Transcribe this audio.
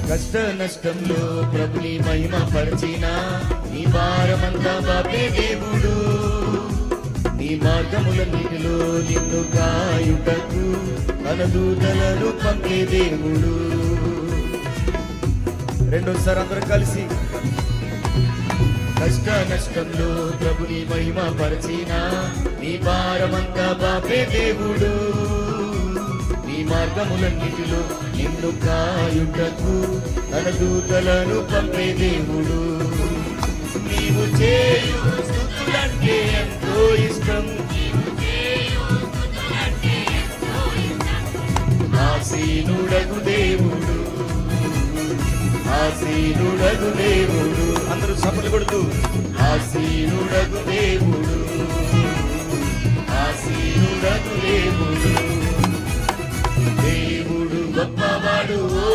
కష్ట నష్టంలో ప్రభుని మహిమ పరిచిన నీ భారమంతా బాపే దేవుడు. నీ మార్గములన్నిటిలో నిన్ను కాయుటకు తన దూతలను పంపే దేవుడు. రెండోసారి అందరూ కలిసి. కష్ట నష్టంలో ప్రభుని మహిమ పరిచిన నీ భారమంతా బాపే దేవుడు. నీ మార్గములన్నిటిలో నిన్ను కాయుటకు తన దూతలను పంపే దేవుడు. నీవు చేయు స్తుతులంటే ఎంతో ఇష్టం, ఆసీనుడగు దేవుడు, ఆసీనుడగు దేవుడు. అందరూ చప్పట్లు కొడుతూ ఆసీనుడగు దేవుడు, ఆసీనుడగు దేవుడు. దేవుడు గొప్పవాడు ఓ